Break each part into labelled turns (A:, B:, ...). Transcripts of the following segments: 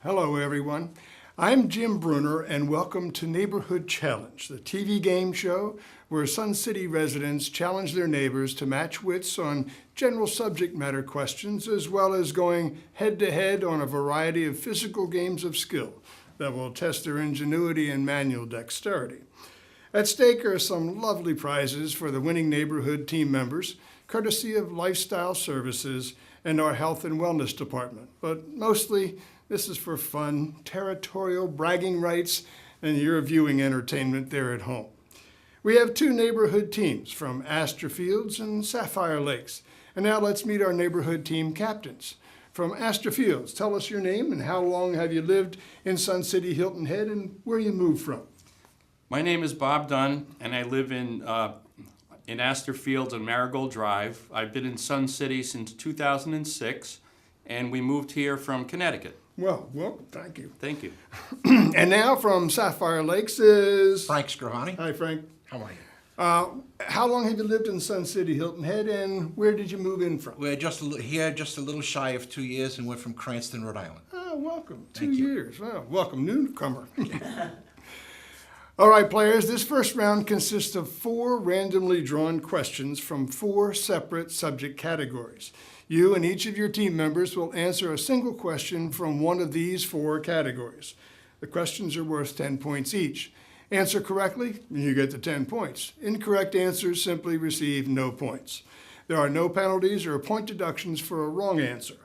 A: Hello, everyone. I'm Jim Bruner, and welcome to Neighborhood Challenge, the TV game show where Sun City residents challenge their neighbors to match wits on general subject matter questions, as well as going head-to-head on a variety of physical games of skill that will test their ingenuity and manual dexterity. At stake are some lovely prizes for the winning neighborhood team members, courtesy of Lifestyle Services and our Health and Wellness Department. But mostly, this is for fun, territorial bragging rights, and your viewing entertainment there at home. We have two neighborhood teams from Astor Fields and Sapphire Lakes. And now let's meet our neighborhood team captains. From Astor Fields, tell us your name and how long have you lived in Sun City, Hilton Head, and where you moved from?
B: My name is Bob Dunn, and I live in Astor Fields on Marigold Drive. I've been in Sun City since 2006, and we moved here from Connecticut.
A: Well, thank you.
B: Thank you.
A: And now from Sapphire Lakes is...
C: Frank Scrivani.
A: Hi, Frank.
C: How are you?
A: How long have you lived in Sun City, Hilton Head, and where did you move in from?
C: We're just a little shy of 2 years, and we're from Cranston, Rhode Island.
A: Oh, welcome.
C: Thank
A: 2
C: you.
A: years. Well, welcome, newcomer. All right, players, this first round consists of 4 randomly drawn questions from 4 separate subject categories. You and each of your team members will answer a single question from one of these 4 categories. The questions are worth 10 points each. Answer correctly, and you get the 10 points. Incorrect answers simply receive no points. There are no penalties or point deductions for a wrong answer.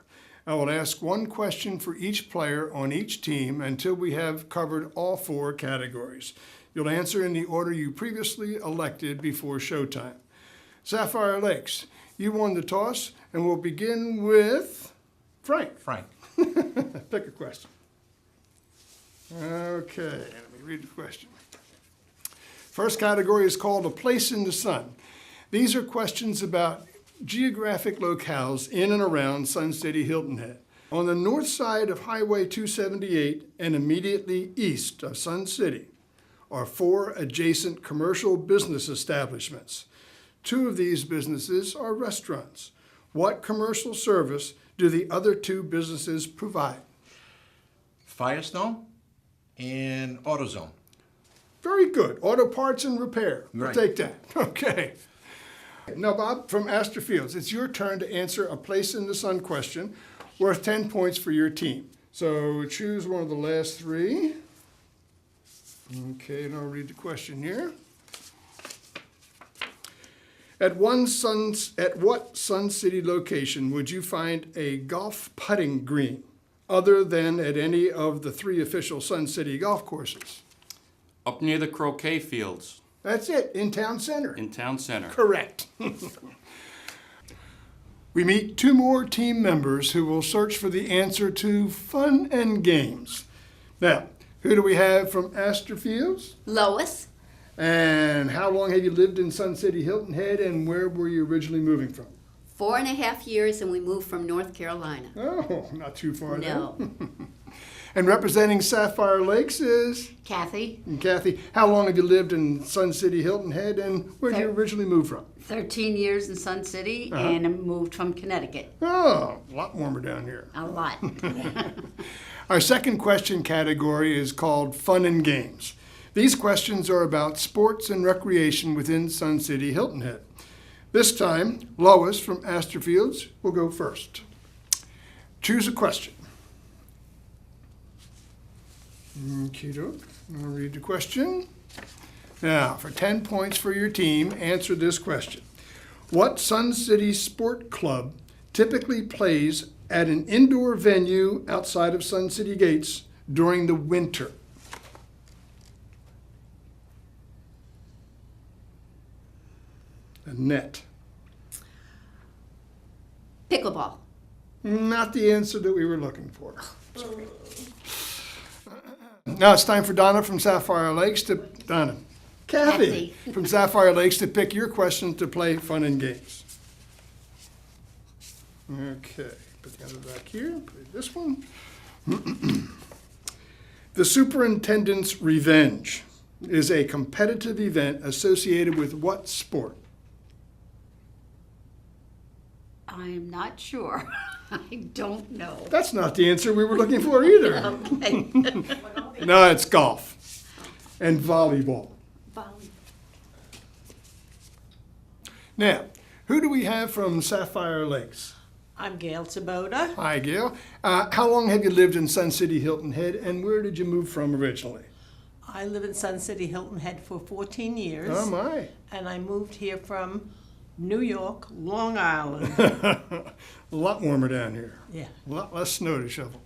A: I will ask one question for each player on each team until we have covered all 4 categories. You'll answer in the order you previously elected before showtime. Sapphire Lakes, you won the toss, and we'll begin with Frank.
C: Frank.
A: Pick a question. Okay, let me read the question. First category is called A Place in the Sun. These are questions about geographic locales in and around Sun City, Hilton Head. On the north side of Highway 278 and immediately east of Sun City are 4 adjacent commercial business establishments. 2 of these businesses are restaurants. What commercial service do the other 2 businesses provide?
C: Firestone and AutoZone.
A: Very good. Auto parts and repair. We'll
C: Right.
A: take that. Okay. Now, Bob, from Astor Fields, it's your turn to answer a place in the sun question worth 10 points for your team. So choose one of the last 3. Okay, and I'll read the question here. At what Sun City location would you find a golf putting green other than at any of the 3 official Sun City golf courses?
B: Up near the croquet fields
A: That's it, in town center.
B: in Town Center.
A: Correct. We meet 2 more team members who will search for the answer to fun and games. Now, who do we have from Astor Fields?
D: Lois,
A: And how long have you lived in Sun City, Hilton Head, and where were you originally moving from?
D: 4.5 years, and we moved from North Carolina.
A: Oh, not too far
D: No.
A: then. And representing Sapphire Lakes is
D: Kathy,
A: Kathy. How long have you lived in Sun City, Hilton Head, and where did you originally move from?
D: 13 years in Sun City,
A: Uh-huh.
D: and I moved from Connecticut.
A: Oh, a lot warmer down here.
D: A lot.
A: Our second question category is called Fun and Games. These questions are about sports and recreation within Sun City, Hilton Head. This time, Lois from Astor Fields will go first. Choose a question. Okey-doke. I'll read the question. Now, for 10 points for your team, answer this question. What Sun City Sport Club typically plays at an indoor venue outside of Sun City gates during the winter? A net.
D: Pickleball.
A: Not the answer that we were looking for. Now it's time for Donna from Sapphire Lakes to Kathy from Sapphire Lakes to pick your question to play fun and games. Okay, put the other back here. Put this one. The Superintendent's Revenge is a competitive event associated with what sport?
D: I am not sure. I don't know.
A: That's not the answer we were looking for either.
D: Okay.
A: No, it's golf and volleyball. Now, who do we have from Sapphire Lakes?
E: I'm Gail Sabota.
A: Hi, Gail. How long have you lived in Sun City, Hilton Head, and where did you move from originally?
E: I live in Sun City, Hilton Head for 14 years.
A: Oh, my.
E: And I moved here from New York, Long Island.
A: A lot warmer down here.
E: Yeah.
A: A lot less snow to shovel.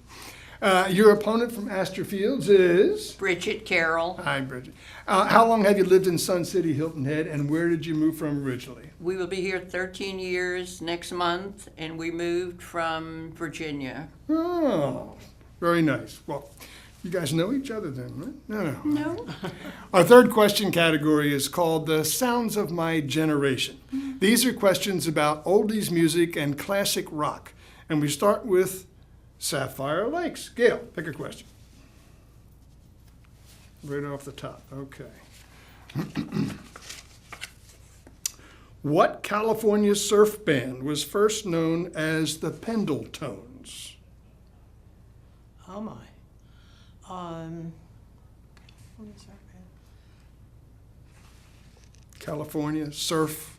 A: Your opponent from Astor Fields is?
F: Bridget Carroll.
A: Hi, Bridget. How long have you lived in Sun City, Hilton Head, and where did you move from originally?
F: We will be here 13 years next month, and we moved from Virginia.
A: Oh, very nice. Well, you guys know each other then, right? No.
F: No.
A: Our third question category is called the Sounds of My Generation. These are questions about oldies music and classic rock. And we start with Sapphire Lakes. Gail, pick a question. Right off the top. Okay. What California surf band was first known as the Pendletones?
E: Oh my. What is that, man?
A: California surf.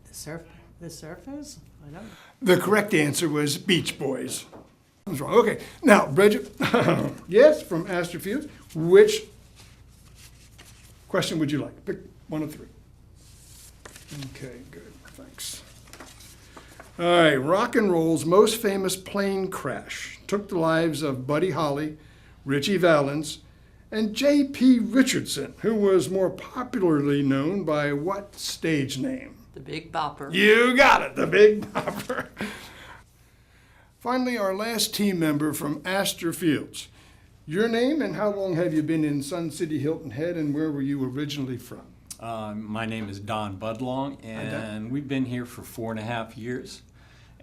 E: The Surfers? I don't know.
A: The correct answer was Beach Boys. I was wrong. Okay. Now, Bridget, yes, from Astor Fields. Which question would you like? Pick one of three. Okay, good. Thanks. All right. Rock and roll's most famous plane crash took the lives of Buddy Holly, Ritchie Valens, and J.P. Richardson, who was more popularly known by what stage name?
F: The Big Bopper.
A: You got it, the Big Bopper. Finally, our last team member from Astor Fields. Your name and how long have you been in Sun City, Hilton Head, and where were you originally from?
G: My name is Don Budlong, and we've been here for 4.5 years.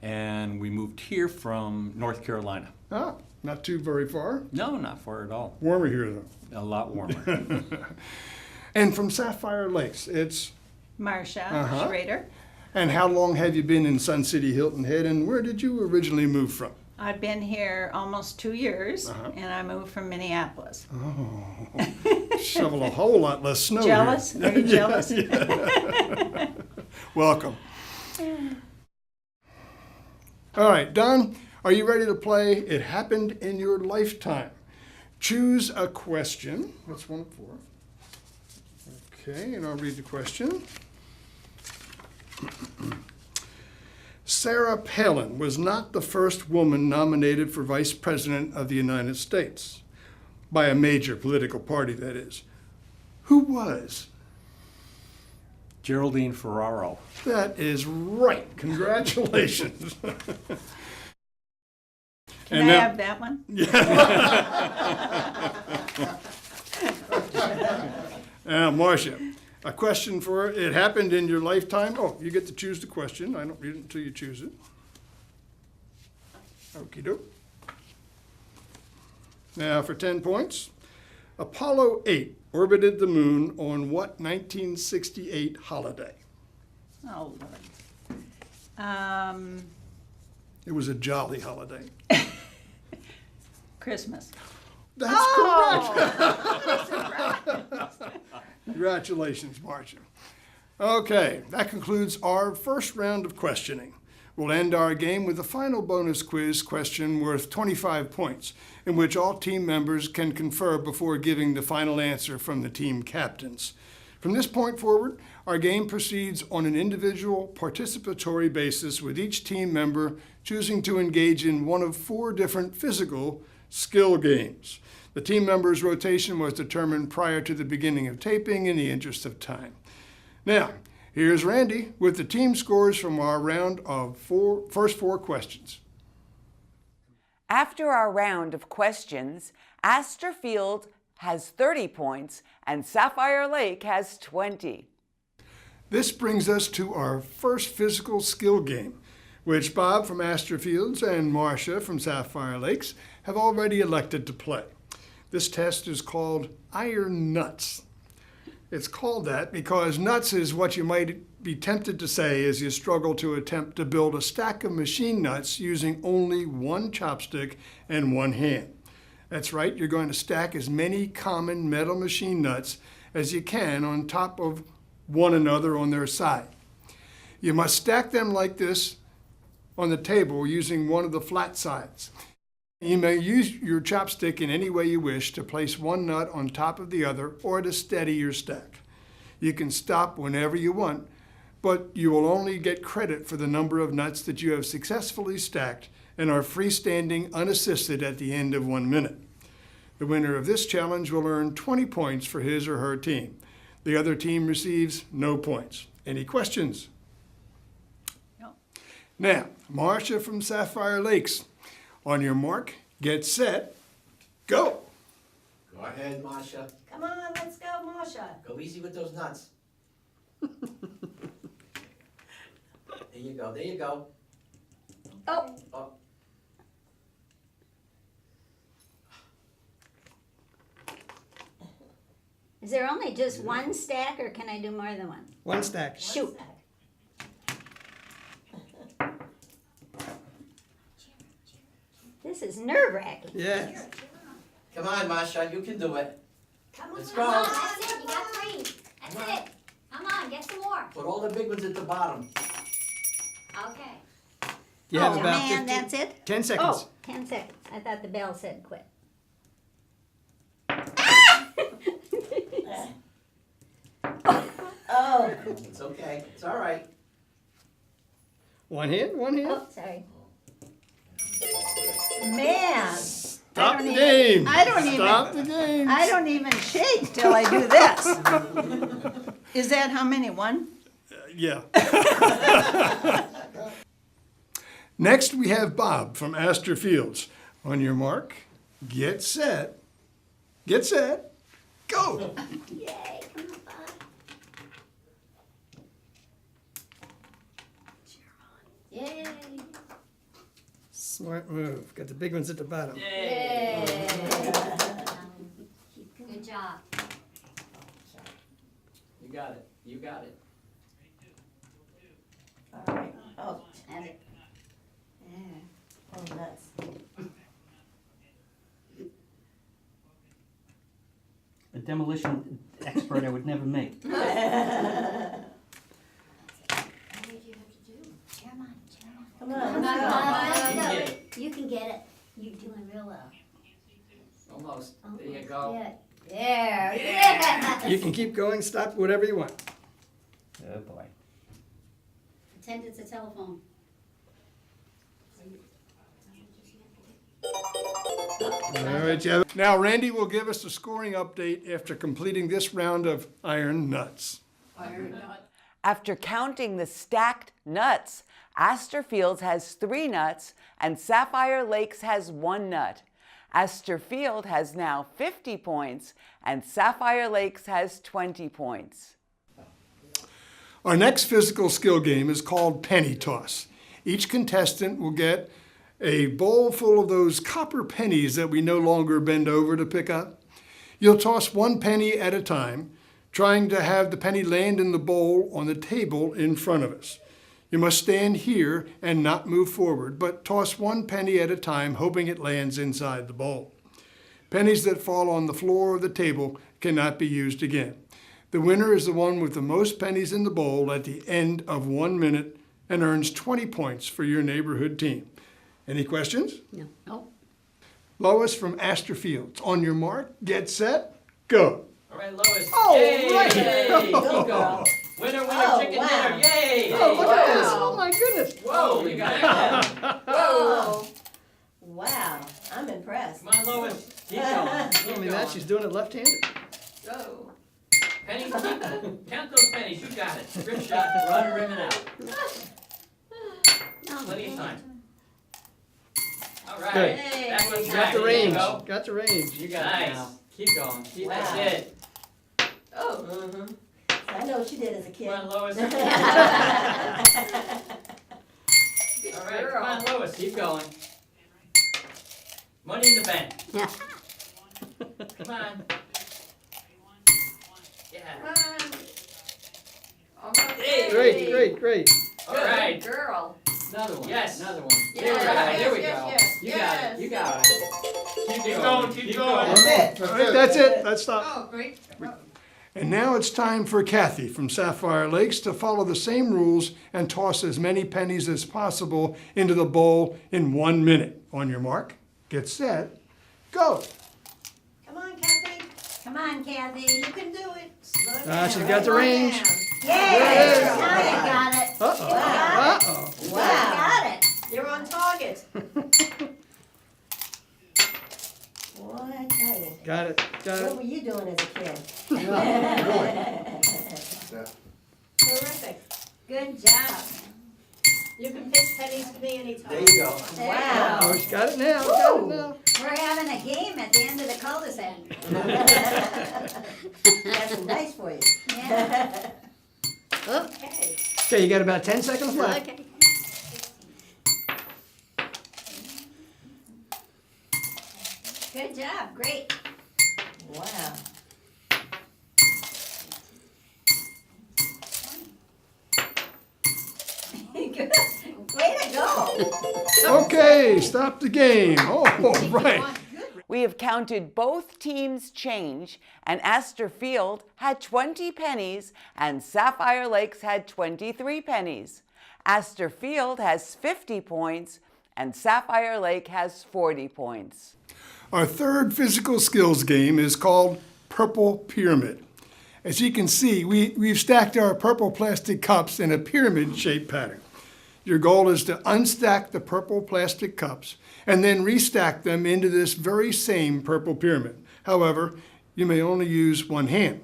G: And we moved here from North Carolina.
A: Ah, not too very far.
G: No, not far at all.
A: Warmer here, though.
G: A lot warmer.
A: And from Sapphire Lakes, it's...
E: Marsha Schrader.
A: And how long have you been in Sun City, Hilton Head, and where did you originally move from?
H: I've been here almost 2 years,
A: Uh-huh.
H: and I moved from Minneapolis.
A: Shovel a whole lot less snow
H: Jealous?
A: here.
H: Are you jealous?
A: Welcome. All right, Don, are you ready to play It Happened in Your Lifetime? Choose a question. What's 1 of 4? Okay, and I'll read the question. Sarah Palin was not the first woman nominated for Vice President of the United States, by a major political party, that is. Who was?
G: Geraldine Ferraro.
A: That is right. Congratulations.
H: Can
A: And
H: I
A: now-
H: have that one?
A: Now, Marcia, a question for It Happened in Your Lifetime. Oh, you get to choose the question. I don't read it until you choose it. Okie doke. Now, for 10 points. Apollo 8 orbited the moon on what 1968 holiday?
H: Oh, Lord.
A: It was a jolly holiday.
H: Christmas.
A: That's correct. Congratulations, Marcia. Okay, that concludes our first round of questioning. We'll end our game with a final bonus quiz question worth 25 points, in which all team members can confer before giving the final answer from the team captains. From this point forward, our game proceeds on an individual participatory basis, with each team member choosing to engage in one of 4 different physical skill games. The team members' rotation was determined prior to the beginning of taping in the interest of time. Now, here's Randy with the team scores from our round of first 4 questions.
I: After our round of questions, Astor Field has 30 points and Sapphire Lake has 20.
A: This brings us to our first physical skill game, which Bob from Astor Fields and Marcia from Sapphire Lakes have already elected to play. This test is called Iron Nuts. It's called that because nuts is what you might be tempted to say as you struggle to attempt to build a stack of machine nuts using only one chopstick and one hand. That's right, you're going to stack as many common metal machine nuts as you can on top of one another on their side. You must stack them like this on the table using one of the flat sides. You may use your chopstick in any way you wish to place one nut on top of the other or to steady your stack. You can stop whenever you want, but you will only get credit for the number of nuts that you have successfully stacked and are freestanding unassisted at the end of 1 minute. The winner of this challenge will earn 20 points for his or her team. The other team receives no points. Any questions?
H: No.
A: Now, Marcia from Sapphire Lakes. On your mark, get set, go.
J: Go ahead, Masha.
E: Come on, let's go, Masha.
J: Go easy with those nuts. There you go, there you go.
E: Oh,
J: Oh,
K: Is there only just one stack, or can I do more than one?
A: One stack.
K: Shoot. This is nerve-wracking.
A: Yes.
J: come on, Masha, you can do it.
K: Come on,
J: Let's
K: come
J: go.
K: on, that's it, you got 3. That's it. Come on, get some more.
J: Put all the big ones at the bottom.
K: Okay.
A: You
H: Oh, man, that's it?
A: 10 seconds.
K: Oh, 10 seconds. I thought the bell said quit.
E: oh,
J: It's okay, it's all right.
A: One hand, one hand.
K: Oh, sorry.
E: man.
A: Stop the game.
H: I don't even-
A: Stop the game.
H: I don't even shake till I do this. Is that how many? One?
A: Yeah. Next, we have Bob from Astor Fields. On your mark, get set, go.
K: Yay, come on, Bob. Yay.
L: Smart move. Got the big ones at the bottom.
K: Yay. Good job.
J: You got it, you got it.
E: All right. Oh,
K: Have it.
E: oh, nuts.
M: A demolition expert I would never make.
K: What did you have to do? Cheer 'em on, cheer 'em on.
E: Come on,
K: Come
E: let's go.
K: on,
J: You
K: let's
J: get
K: go.
J: it.
K: You can get it. You're doing real well.
J: Almost, there you go.
K: Yeah. There, yeah.
L: You can keep going, stop, whatever you want.
M: Oh boy.
K: Pretend it's a telephone.
A: All right, Jeff. Now, Randy will give us a scoring update after completing this round of Iron Nuts.
I: After counting the stacked nuts, Astor Fields has 3 nuts and Sapphire Lakes has 1 nut. Astor Field has now 50 points and Sapphire Lakes has 20 points.
A: Our next physical skill game is called Penny Toss. Each contestant will get a bowl full of those copper pennies that we no longer bend over to pick up. You'll toss 1 penny at a time, trying to have the penny land in the bowl on the table in front of us. You must stand here and not move forward, but toss 1 penny at a time, hoping it lands inside the bowl. Pennies that fall on the floor of the table cannot be used again. The winner is the one with the most pennies in the bowl at the end of 1 minute and earns 20 points for your neighborhood team. Any questions?
D: No. Oh.
A: Lois from Astor Fields. On your mark, get set, go.
J: All right, Lois.
A: Oh,
J: Yay,
A: right.
J: yay,
A: Oh.
J: go. Winner, winner,
E: Oh,
J: chicken
E: wow.
J: dinner, yay.
A: Oh, look at this.
E: Wow.
A: Oh, my goodness.
J: Whoa, you got it.
E: Oh, wow. I'm impressed.
J: Come on, Lois, keep going,
L: Not
J: keep
L: only that,
J: going.
L: she's doing it left-handed.
J: Go. Pennies, count those pennies, you got it. Rip shot, run, rim it out. Plenty of time. All right,
L: Good.
J: that one's
L: Got
J: back.
L: the
J: There you
L: range.
J: go.
L: Got the range.
J: You got it now. Keep going, keep,
E: Wow.
J: that's it.
E: Oh, I know what she did as a kid.
J: Come on, Lois. All right, come on, Lois, keep going. Money in the bank.
D: Yeah.
J: Come on. Yeah.
L: Great, great, great.
J: All right.
D: Girl.
J: Another one. Yes. Another one.
F: Yes,
J: There we go.
F: yes,
J: There we
F: yes,
J: go.
F: yes,
J: You
F: yes.
J: got it. You got it. Keep going. Keep going.
A: All right, that's it. Let's stop.
F: Oh, great.
A: And now it's time for Kathy from Sapphire Lakes to follow the same rules and toss as many pennies as possible into the bowl in 1 minute. On your mark, get set, go.
H: Come on, Kathy.
K: Come on, Kathy.
H: You can do it. Slow
L: Ah,
H: down.
L: she's got the range.
K: Yay! Now you got it.
L: Uh-oh.
K: Wow.
L: Uh-oh.
K: You got it.
H: You're on target. Boy, I tell you.
L: Got it, got
H: What
L: it.
H: were you doing as a kid? Terrific.
K: Good job.
H: You can pitch pennies to me anytime.
J: There you go.
H: Wow.
L: Oh, she's got it now, got it now.
K: We're having a game at the end of the cul-de-sac.
H: That's nice for you.
K: Yeah. Okay.
L: Okay, you got about 10 seconds left.
K: Okay. Good job. Great.
H: Wow.
K: Good. Way to go.
A: Okay, stop the game. All right.
I: We have counted both teams' change, and Astor Field had 20 pennies and Sapphire Lakes had 23 pennies. Astor Field has 50 points and Sapphire Lake has 40 points.
A: Our third physical skills game is called Purple Pyramid. As you can see, we've stacked our purple plastic cups in a pyramid-shaped pattern. Your goal is to unstack the purple plastic cups and then restack them into this very same purple pyramid. However, you may only use one hand.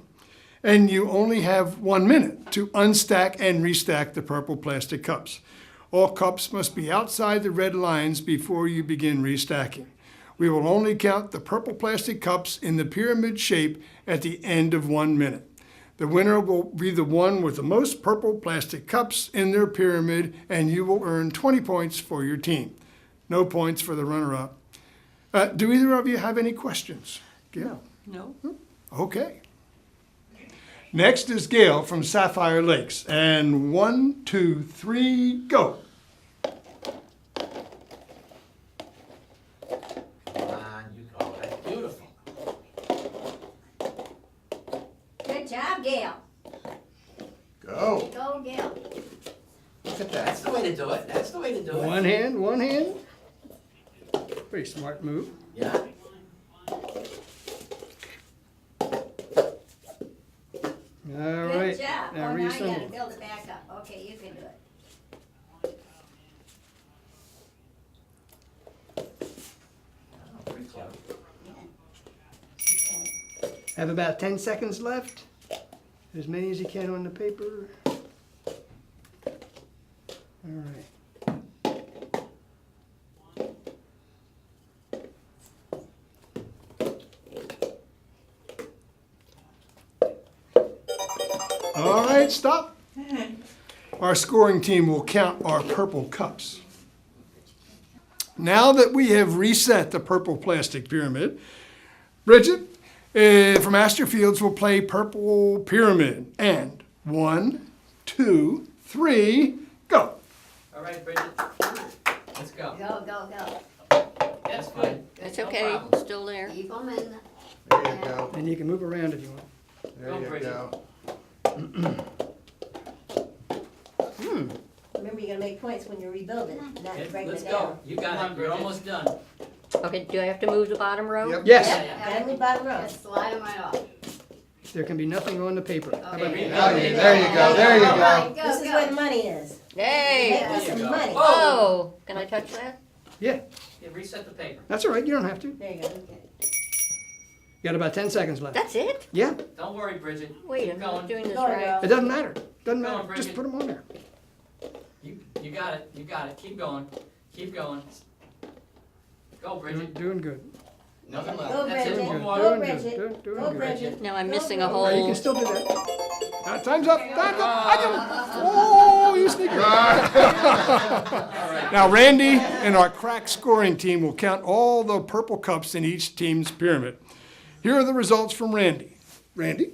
A: And you only have 1 minute to unstack and restack the purple plastic cups. All cups must be outside the red lines before you begin restacking. We will only count the purple plastic cups in the pyramid shape at the end of 1 minute. The winner will be the one with the most purple plastic cups in their pyramid, and you will earn 20 points for your team. No points for the runner-up. Do either of you have any questions? Gail?
F: No.
A: Okay. Next is Gail from Sapphire Lakes. And 1, 2, 3, go.
J: Come on, you go. That's beautiful.
K: Good job, Gail.
C: Go.
K: Go, Gail.
C: Look at
J: That's
C: that.
J: the way to do it. That's the way to do it.
L: One hand, one hand. Pretty smart move.
J: Yeah.
L: All
K: Good
L: right.
K: job.
L: Now
K: Oh, now you
L: reassemble.
K: gotta build it back up. Okay, you can do it.
J: Oh, pretty close.
L: Have about 10 seconds left. As many as you can on the paper. All right.
A: All right, stop. Our scoring team will count our purple cups. Now that we have reset the purple plastic pyramid, Bridget from Astor Fields will play Purple Pyramid. And 1, 2, 3, go.
J: All right, Bridget. Let's go.
K: Go, go, go.
J: That's good.
F: That's
J: No
F: okay.
J: problem.
F: Still there.
K: Keep them in.
C: There you go.
L: And you can move around if you want.
C: There
J: Go,
C: you
J: Bridget.
C: go.
H: Remember, you're gonna make points when you rebuild it, not breaking
J: Let's
H: it
J: go.
H: down.
J: You got it. You're
F: Bridget.
J: almost done.
F: Okay, do I have to move the bottom row?
C: Yep.
L: Yes,
H: Gotta move bottom row.
K: Just slide them right off.
L: there can be nothing on the paper. How about
K: Okay.
L: that?
C: There you go. There you
K: All
C: go.
K: right, go,
H: This is
K: go.
H: where the money is.
F: Hey!
H: Make me
J: There you
H: some
J: go.
H: money.
F: Oh, can I touch that?
L: Yeah,
J: Yeah, reset the paper.
L: that's all right. You don't have to. You
H: There you go.
L: got about 10 seconds left.
F: That's it?
L: Yeah,
J: Don't worry, Bridget.
F: Wait,
J: Keep
F: I'm not
J: going.
F: doing this
H: Go,
F: right.
H: girl.
L: it doesn't matter. Doesn't
J: Come on,
L: matter. Just
J: Bridget.
L: put them on there.
J: You got it. You got it. Keep going. Keep going. Go,
L: Doing,
J: Bridget.
L: doing good.
J: Nothing
H: Go,
J: left. That's it.
H: Bridget.
J: One
L: Doing
J: more.
H: Go,
L: good.
H: Bridget.
L: Doing
H: Go,
L: good.
H: Bridget.
F: Now I'm
H: Go,
F: missing a
H: Bridget.
F: whole.
L: Now you can still do that.
A: Time's up. Time's up. Oh, you sneaker. Now, Randy and our crack scoring team will count all the purple cups in each team's pyramid. Here are the results from Randy. Randy?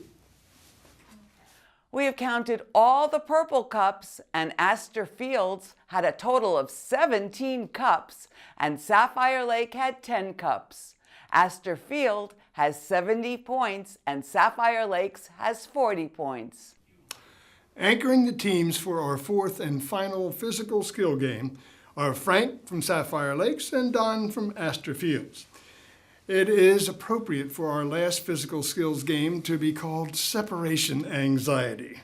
I: We have counted all the purple cups, and Astor Fields had a total of 17 cups, and Sapphire Lake had 10 cups. Astor Field has 70 points, and Sapphire Lakes has 40 points.
A: Anchoring the teams for our fourth and final physical skill game are Frank from Sapphire Lakes and Don from Astor Fields. It is appropriate for our last physical skills game to be called Separation Anxiety.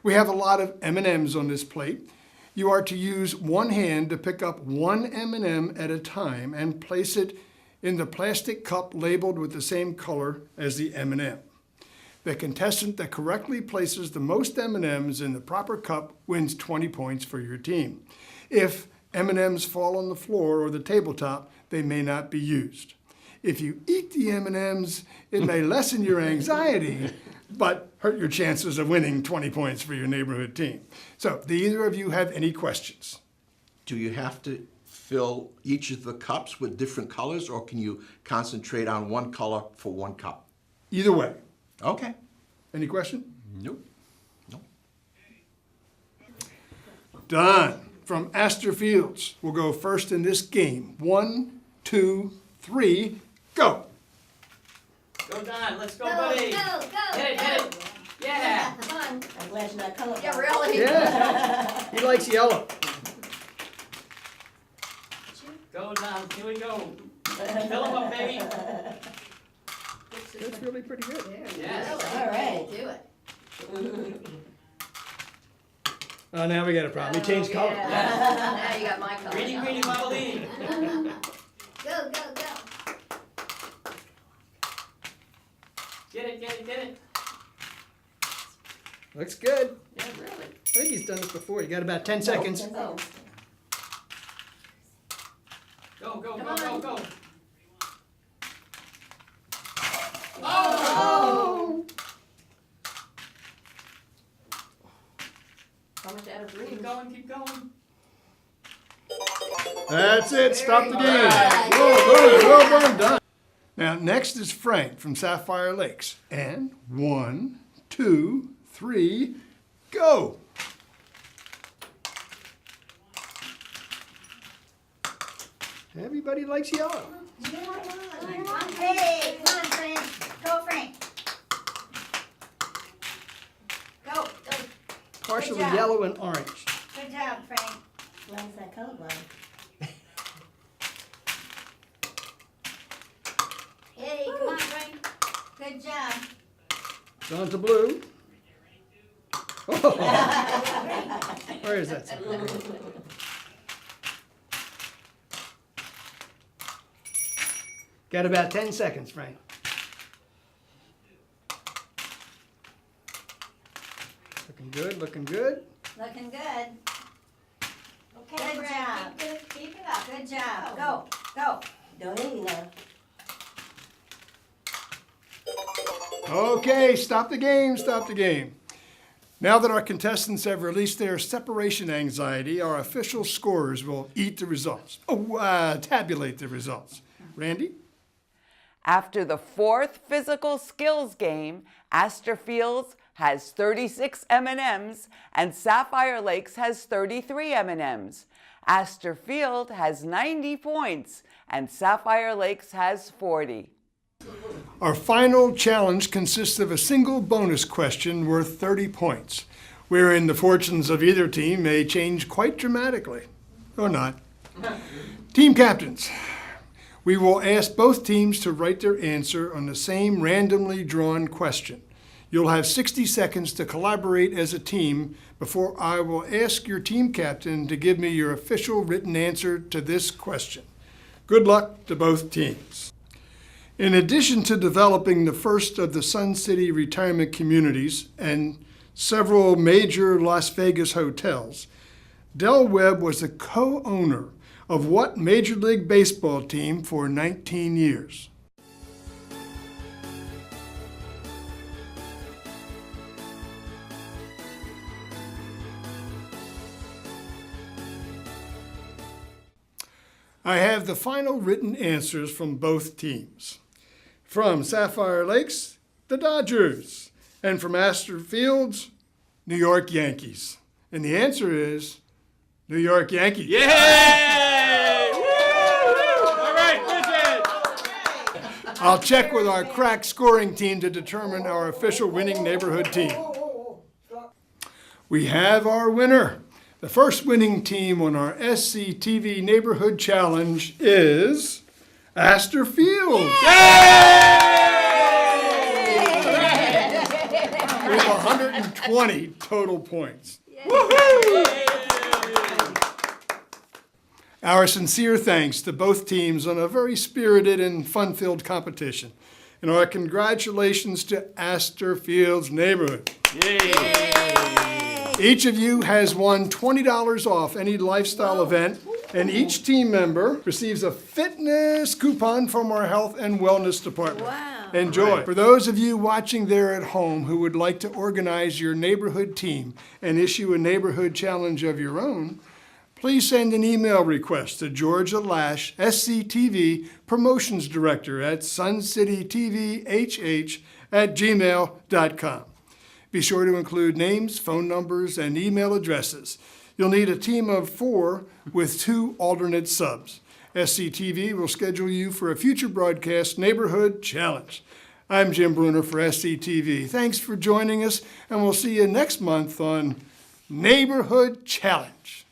A: We have a lot of M&Ms on this plate. You are to use one hand to pick up one M&M at a time and place it in the plastic cup labeled with the same color as the M&M. The contestant that correctly places the most M&Ms in the proper cup wins 20 points for your team. If M&Ms fall on the floor or the tabletop, they may not be used. If you eat the M&Ms, it may lessen your anxiety, but hurt your chances of winning 20 points for your neighborhood team. So, do either of you have any questions?
C: Do you have to fill each of the cups with different colors, or can you concentrate on one color for one cup?
A: Either way.
C: Okay.
A: Any question?
G: Nope.
A: Don from Astor Fields will go first in this game. 1, 2, 3, go.
J: Go, Don. Let's go,
K: Go,
J: buddy.
K: go, go,
J: Hit it,
K: go.
J: hit it. Yeah.
K: Come on.
H: I'm glad you're not colorblind.
D: Yeah, really?
L: Yeah, he likes yellow.
J: Go, Don. Here we go. Fill him up, baby.
L: That's really pretty good.
J: Yes.
D: All right. Do it.
L: Oh, now we got a problem. He changed color.
D: Now you got my color.
J: Greeny, greeny, muddly.
K: Go, go, go.
J: Get it, get it, get it.
L: Looks good.
J: Yeah, really.
L: I think he's done this before. You got about 10 seconds.
D: Oh.
J: Go, go,
D: Come
J: go, go,
D: on.
J: go.
D: Oh! How much out of
J: Keep
D: green?
J: going, keep going.
A: That's it. Stop the game.
D: Very good.
A: Well done, Don. Now, next is Frank from Sapphire Lakes. And 1, 2, 3, go.
L: Everybody likes yellow.
K: Hey, come on, Frank. Go, Frank. Go, go.
L: Partially
K: Good job.
L: yellow and orange.
K: Good job, Frank.
H: Why is that colorblind?
K: Hey, come on, Frank. Good job.
L: Don's a blue. Oh. Where is that? Got about 10 seconds, Frank. Looking good, looking good.
K: Looking good.
H: Okay,
K: Good
H: Frank,
K: job.
H: keep it up.
K: Good job. Go, go.
H: Don't eat enough.
A: Okay, stop the game, stop the game. Now that our contestants have released their separation anxiety, our official scorers will tabulate the results. Randy?
I: After the fourth physical skills game, Astor Fields has 36 M&Ms and Sapphire Lakes has 33 M&Ms. Astor Field has 90 points and Sapphire Lakes has 40.
A: Our final challenge consists of a single bonus question worth 30 points, wherein the fortunes of either team may change quite dramatically, or not. Team captains, we will ask both teams to write their answer on the same randomly drawn question. You'll have 60 seconds to collaborate as a team before I will ask your team captain to give me your official written answer to this question. Good luck to both teams. In addition to developing the first of the Sun City retirement communities and several major Las Vegas hotels, Del Webb was the co-owner of what Major League Baseball team for 19 years? I have the final written answers from both teams. From Sapphire Lakes, the Dodgers, and from Astor Fields, New York Yankees? And the answer is New York Yankees.
B: Yay! Woo! All right, Bridget!
A: I'll check with our crack scoring team to determine our official winning neighborhood team. We have our winner. The first winning team on our SCTV Neighborhood Challenge is Astor Fields. With 120 total points. Our sincere thanks to both teams on a very spirited and fun-filled competition. And our congratulations to Astor Fields Neighborhood. Each of you has won $20 off any lifestyle event, and each team member receives a fitness coupon from our health and wellness department.
D: Wow.
A: Enjoy. For those of you watching there at home who would like to organize your neighborhood team and issue a neighborhood challenge of your own, please send an email request to Georgia Lash, SCTV Promotions Director at suncitytvhh@gmail.com. Be sure to include names, phone numbers, and email addresses. You'll need a team of 4 with 2 alternate subs. SCTV will schedule you for a future broadcast neighborhood challenge. I'm Jim Bruner for SCTV. Thanks for joining us, and we'll see you next month on Neighborhood Challenge.